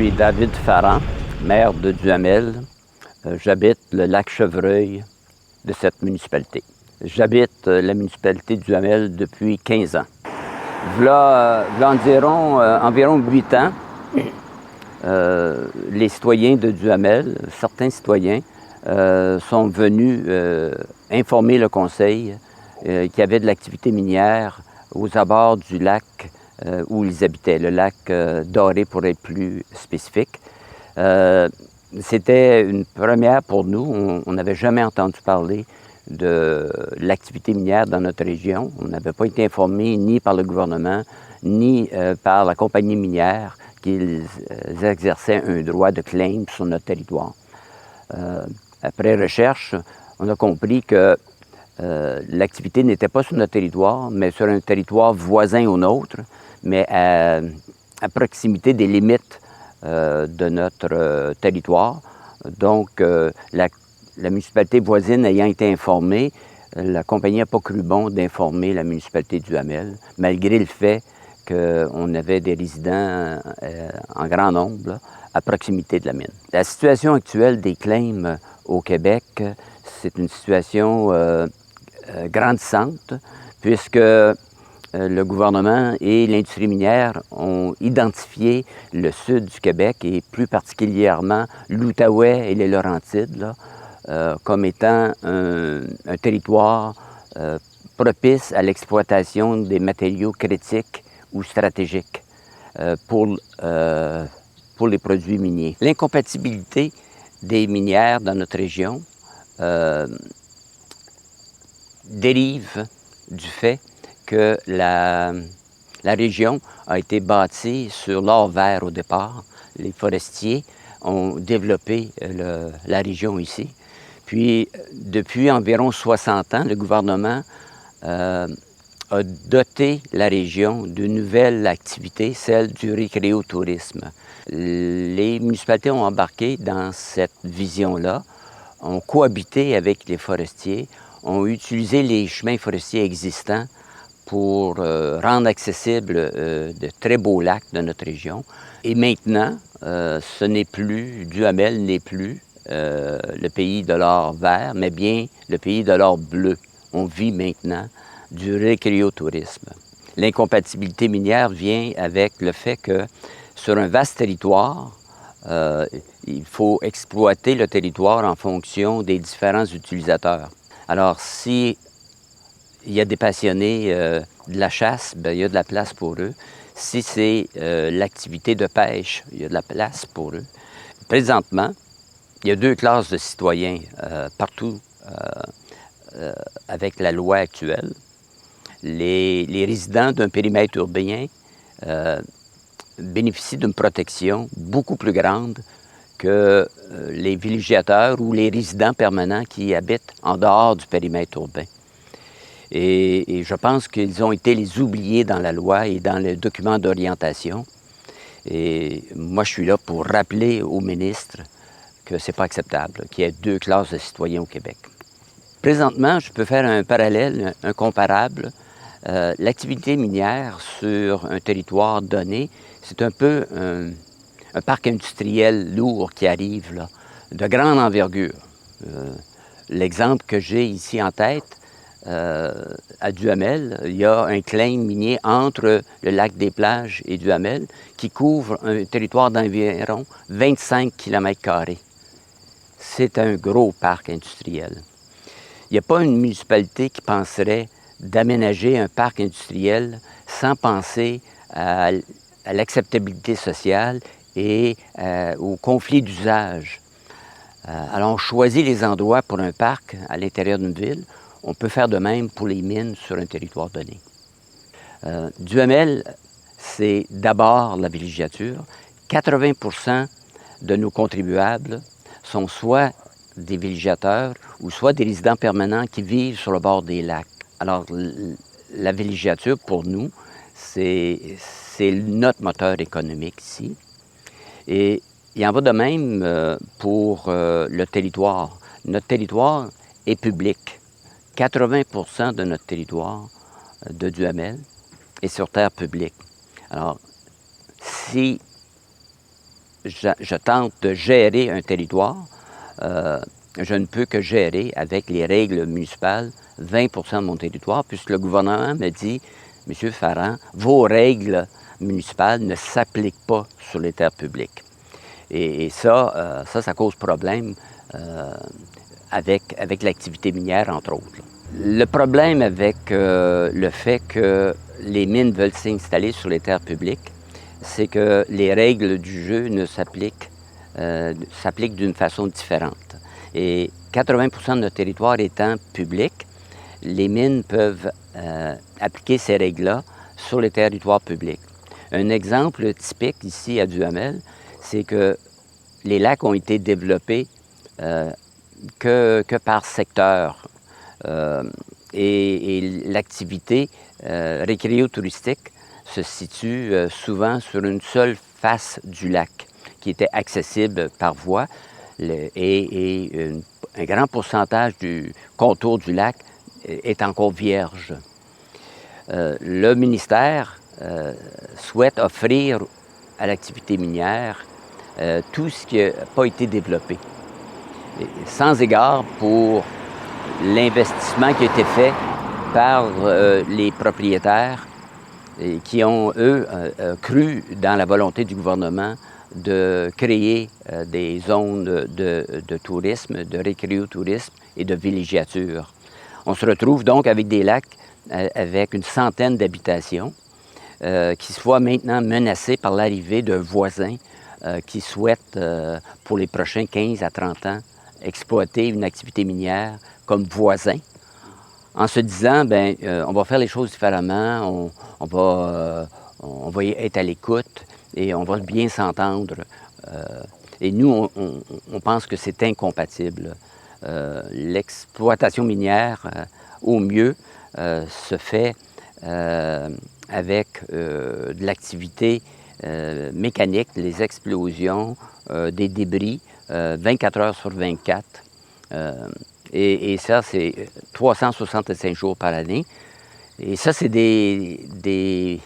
suis David Farran, maire de Duhamel. J'habite le lac Chevreuil de cette municipalité. J'habite la municipalité de Duhamel depuis 15 ans. V'là environ 8 ans, les citoyens de Duhamel, certains citoyens, sont venus informer le conseil qu'il y avait de l'activité minière aux abords du lac où ils habitaient, le lac Doré pour être plus spécifique. C'était une première pour nous. On n'avait jamais entendu parler de l'activité minière dans notre région. On n'avait pas été informé ni par le gouvernement, ni par la compagnie minière qu'ils exerçaient un droit de claim sur notre territoire. Après recherche, on a compris que l'activité n'était pas sur notre territoire, mais sur un territoire voisin au nôtre, mais à proximité des limites de notre territoire. Donc, la municipalité voisine ayant été informée, la compagnie n'a pas cru bon d'informer la municipalité de Duhamel, malgré le fait qu'on avait des résidents en grand nombre là, à proximité de la mine. La situation actuelle des claims au Québec, c'est une situation grandissante, puisque le gouvernement et l'industrie minière ont identifié le sud du Québec et plus particulièrement l'Outaouais et les Laurentides là, comme étant un territoire propice à l'exploitation des matériaux critiques ou stratégiques pour les produits miniers. L'incompatibilité des minières dans notre région dérive du fait que la région a été bâtie sur l'or vert au départ. Les forestiers ont développé la région ici. Puis, depuis environ 60 ans, le gouvernement a doté la région d'une nouvelle activité, celle du récréotourisme. Les municipalités ont embarqué dans cette vision-là, ont cohabité avec les forestiers, ont utilisé les chemins forestiers existants pour rendre accessibles de très beaux lacs de notre région. Et maintenant, ce n'est plus, Duhamel n'est plus le pays de l'or vert, mais bien le pays de l'or bleu. On vit maintenant du récréotourisme. L'incompatibilité minière vient avec le fait que sur un vaste territoire, il faut exploiter le territoire en fonction des différents utilisateurs. Alors, si il y a des passionnés de la chasse, bien, il y a de la place pour eux. Si c'est l'activité de pêche, il y a de la place pour eux. Présentement, il y a 2 classes de citoyens partout avec la loi actuelle. Les résidents d'un périmètre urbain bénéficient d'une protection beaucoup plus grande que les villégiateurs ou les résidents permanents qui habitent en dehors du périmètre urbain. Et je pense qu'ils ont été les oubliés dans la loi et dans le document d'orientation. Et moi, je suis là pour rappeler au ministre que ce n'est pas acceptable, qu'il y ait 2 classes de citoyens au Québec. Présentement, je peux faire un parallèle, un comparable. L'activité minière sur un territoire donné, c'est un peu un parc industriel lourd qui arrive, là, de grande envergure. L'exemple que j'ai ici en tête, à Duhamel, il y a un claim minier entre le lac des Plages et Duhamel qui couvre un territoire d'environ 25 km². C'est un gros parc industriel. Il n'y a pas une municipalité qui penserait d'aménager un parc industriel sans penser à l'acceptabilité sociale et au conflit d'usage. Alors, on choisit les endroits pour un parc à l'intérieur d'une ville. On peut faire de même pour les mines sur un territoire donné. Duhamel, c'est d'abord la villégiature. 80% de nos contribuables sont soit des villégiateurs ou soit des résidents permanents qui vivent sur le bord des lacs. Alors, la villégiature, pour nous, c'est notre moteur économique ici. Et il en va de même pour le territoire. Notre territoire est public. 80% de notre territoire de Duhamel est sur terre publique. Alors, si je tente de gérer un territoire, je ne peux que gérer avec les règles municipales 20 de mon territoire, puisque le gouvernement me dit, M. Farrand, vos règles municipales ne s'appliquent pas sur les terres publiques. Et ça cause problème avec l'activité minière, entre autres. Le problème avec le fait que les mines veulent s'installer sur les terres publiques, c'est que les règles du jeu ne s'appliquent d'une façon différente. Et 80 de notre territoire étant public, les mines peuvent appliquer ces règles-là sur les territoires publics. Un exemple typique ici à Duhamel, c'est que les lacs ont été développés que par secteur. Et l'activité récréo-touristique se situe souvent sur une seule face du lac qui était accessible par voie et un grand pourcentage du contour du lac est encore vierge. Le ministère souhaite offrir à l'activité minière tout ce qui n'a pas été développé, sans égard pour l'investissement qui a été fait par les propriétaires et qui ont, eux, cru dans la volonté du gouvernement de créer des zones de tourisme, de récréotourisme et de villégiature. On se retrouve donc avec des lacs avec une centaine d'habitations qui se voient maintenant menacés par l'arrivée d'un voisin qui souhaite, pour les prochains 15 à 30 ans, exploiter une activité minière comme voisin, en se disant, bien, on va faire les choses différemment, on va être à l'écoute et on va bien s'entendre. Et nous, on pense que c'est incompatible. L'exploitation minière, au mieux, se fait avec de l'activité mécanique, les explosions, des débris, 24 heures sur 24. Et ça, c'est 365 jours par année. Et ça, c'est des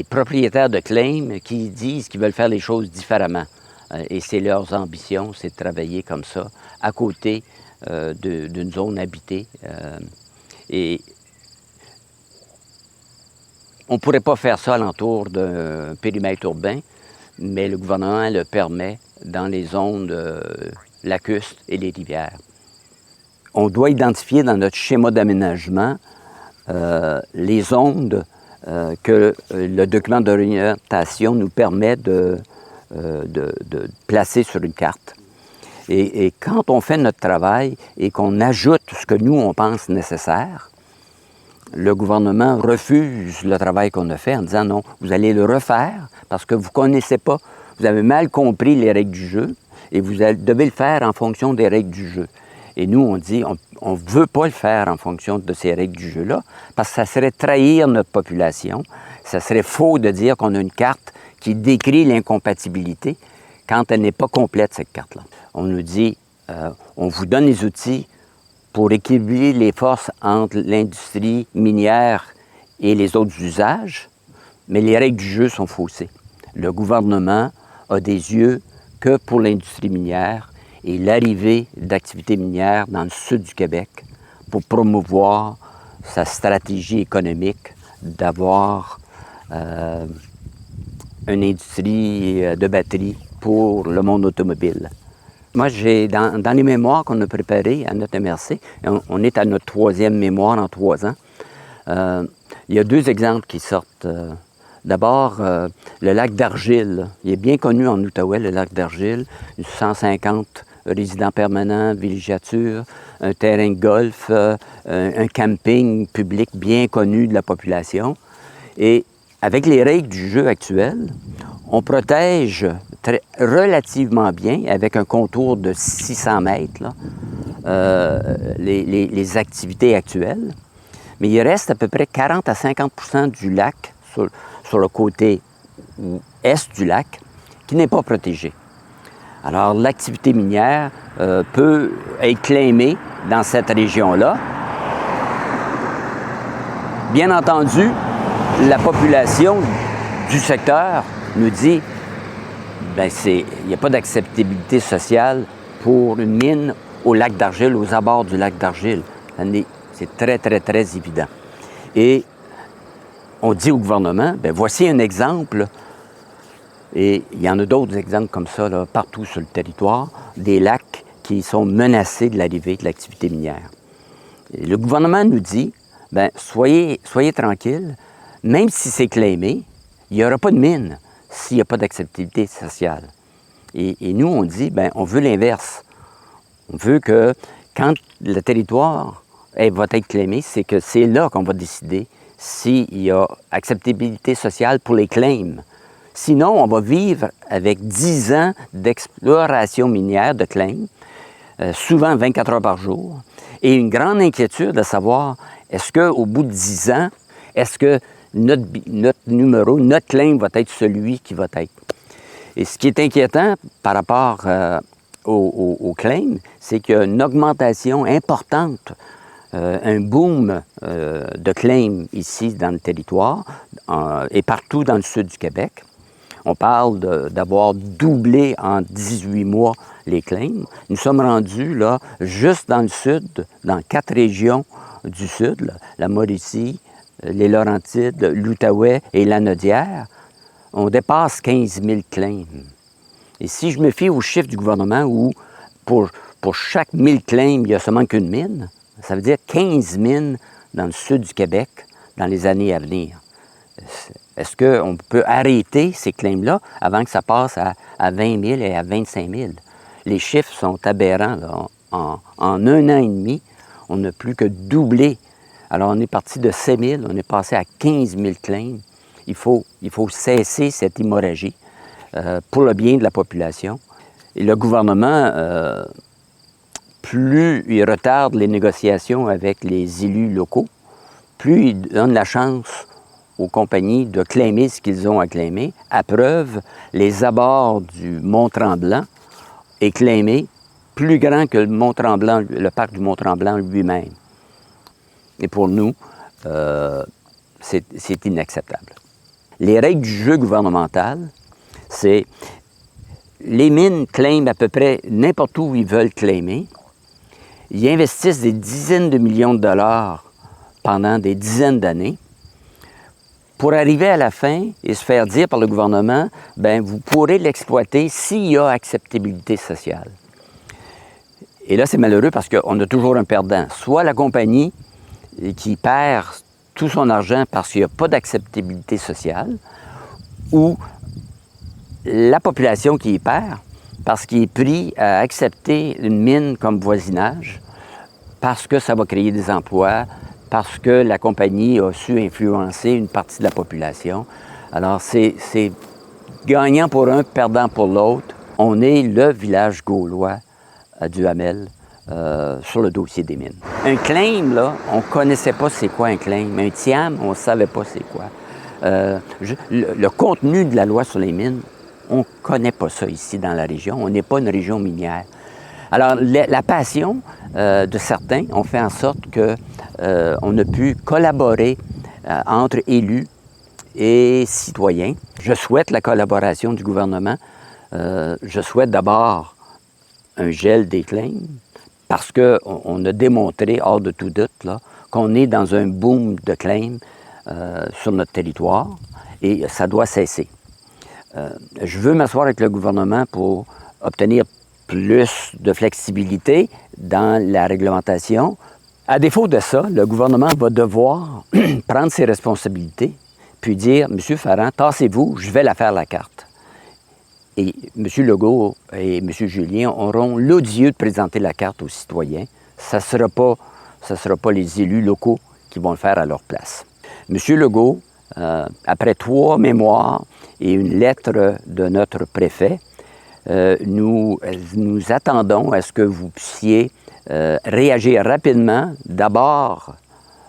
propriétaires de claims qui disent qu'ils veulent faire les choses différemment. Et c'est leurs ambitions, c'est de travailler comme ça, à côté d'une zone habitée. Et on ne pourrait pas faire ça alentour d'un périmètre urbain, mais le gouvernement le permet dans les zones lacustres et les rivières. On doit identifier dans notre schéma d'aménagement les zones que le document d'orientation nous permet de placer sur une carte. Et quand on fait notre travail et qu'on ajoute ce que nous, on pense nécessaire, le gouvernement refuse le travail qu'on a fait en disant non, vous allez le refaire parce que vous ne connaissez pas, vous avez mal compris les règles du jeu et vous devez le faire en fonction des règles du jeu. Et nous, on dit, on ne veut pas le faire en fonction de ces règles du jeu-là parce que ça serait trahir notre population. Ça serait faux de dire qu'on a une carte qui décrit l'incompatibilité quand elle n'est pas complète, cette carte-là. On nous dit, on vous donne les outils pour équilibrer les forces entre l'industrie minière et les autres usages, mais les règles du jeu sont faussées. Le gouvernement a des yeux que pour l'industrie minière et l'arrivée d'activités minières dans le sud du Québec pour promouvoir sa stratégie économique d'avoir une industrie de batterie pour le monde automobile. Moi, j'ai dans les mémoires qu'on a préparées à notre MRC, on est à notre 3e mémoire en 3 ans, il y a 2 exemples qui sortent. D'abord, le lac d'Argile. Il est bien connu en Outaouais, le lac d'Argile. 150 résidents permanents, villégiature, un terrain de golf, un camping public bien connu de la population. Et avec les règles du jeu actuel, on protège relativement bien, avec un contour de 600 mètres, là, les activités actuelles. Mais il reste à peu près 40 à 50 du lac sur le côté est du lac qui n'est pas protégé. Alors, l'activité minière peut être claimée dans cette région-là. Bien entendu, la population du secteur nous dit bien, il n'y a pas d'acceptabilité sociale pour une mine au lac d'Argile, aux abords du lac d'Argile. C'est très, très, très évident. Et on dit au gouvernement, bien, voici un exemple, et il y en a d'autres exemples comme ça là, partout sur le territoire, des lacs qui sont menacés de l'arrivée de l'activité minière. Et le gouvernement nous dit, bien, soyez tranquilles, même si c'est claimé, il n'y aura pas de mine s'il n'y a pas d'acceptabilité sociale. Et nous, on dit, bien, on veut l'inverse. On veut que quand le territoire va être claimé, c'est que c'est là qu'on va décider s'il y a acceptabilité sociale pour les claims. Sinon, on va vivre avec 10 ans d'exploration minière de claims, souvent 24 heures par jour, et une grande inquiétude de savoir, est-ce qu'au bout de 10 ans, est-ce que notre numéro, notre claim va être celui qui va être? Et ce qui est inquiétant par rapport au claim, c'est qu'il y a une augmentation importante, un boom de claims ici dans le territoire et partout dans le sud du Québec. On parle d'avoir doublé en 18 mois les claims. Nous sommes rendus là, juste dans le sud, dans 4 régions du sud, là, la Mauricie, les Laurentides, l'Outaouais et la Nodière. On dépasse 15 000 claims. Et si je me fie aux chiffres du gouvernement où pour chaque 1000 claims, il n'y a seulement qu'une mine, ça veut dire 15 mines dans le sud du Québec dans les années à venir. Est-ce qu'on peut arrêter ces claims-là avant que ça passe à 20 000 et à 25 000? Les chiffres sont aberrants. Là. En un an et demi, on n'a plus que doublé. Alors, on est parti de 7 000, on est passé à 15 000 claims. Il faut cesser cette hémorragie pour le bien de la population. Et le gouvernement, plus il retarde les négociations avec les élus locaux, plus il donne la chance aux compagnies de claimer ce qu'ils ont à claimer. À preuve, les abords du Mont-Tremblant est claimé plus grand que le parc du Mont-Tremblant lui-même. Et pour nous, c'est inacceptable. Les règles du jeu gouvernemental, c'est les mines claiment à peu près n'importe où ils veulent claimer. Ils investissent des dizaines de millions de dollars pendant des dizaines d'années pour arriver à la fin et se faire dire par le gouvernement, bien, vous pourrez l'exploiter s'il y a acceptabilité sociale. Et là, c'est malheureux parce qu'on a toujours un perdant. Soit la compagnie qui perd tout son argent parce qu'il n'y a pas d'acceptabilité sociale, ou la population qui y perd parce qu'il est pris à accepter une mine comme voisinage, parce que ça va créer des emplois, parce que la compagnie a su influencer une partie de la population. Alors, c'est gagnant pour un, perdant pour l'autre. On est le village gaulois à Duhamel sur le dossier des mines. Un claim, là, on ne connaissait pas c'est quoi un claim. Un TIAM, on ne savait pas c'est quoi. Le contenu de la loi sur les mines, on ne connaît pas ça ici dans la région. On n'est pas une région minière. Alors, la passion de certains ont fait en sorte qu'on a pu collaborer entre élus et citoyens. Je souhaite la collaboration du gouvernement. Je souhaite d'abord un gel des claims parce qu'on a démontré, hors de tout doute, là, qu'on est dans un boom de claims sur notre territoire et ça doit cesser. Je veux m'asseoir avec le gouvernement pour obtenir plus de flexibilité dans la réglementation. À défaut de ça, le gouvernement va devoir prendre ses responsabilités puis dire « Monsieur Ferrand, tassez-vous, je vais la faire la carte ». Et M. Legault et M. Julien auront l'odieux de présenter la carte aux citoyens. Ça ne sera pas les élus locaux qui vont le faire à leur place. M. Legault, après 3 mémoires et une lettre de notre préfet, nous attendons à ce que vous puissiez réagir rapidement, d'abord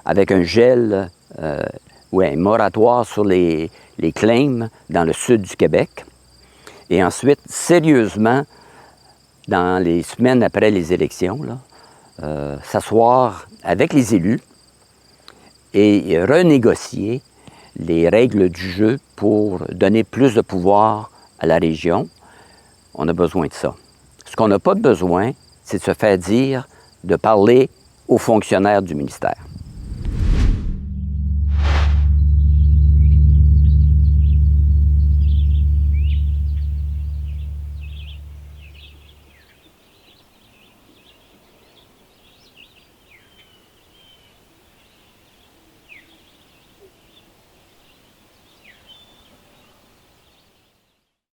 avec un gel ou un moratoire sur les claims dans le sud du Québec, et ensuite, sérieusement, dans les semaines après les élections, s'asseoir avec les élus et renégocier les règles du jeu pour donner plus de pouvoir à la région, on a besoin de ça. Ce qu'on n'a pas besoin, c'est de se faire dire de parler aux fonctionnaires du ministère.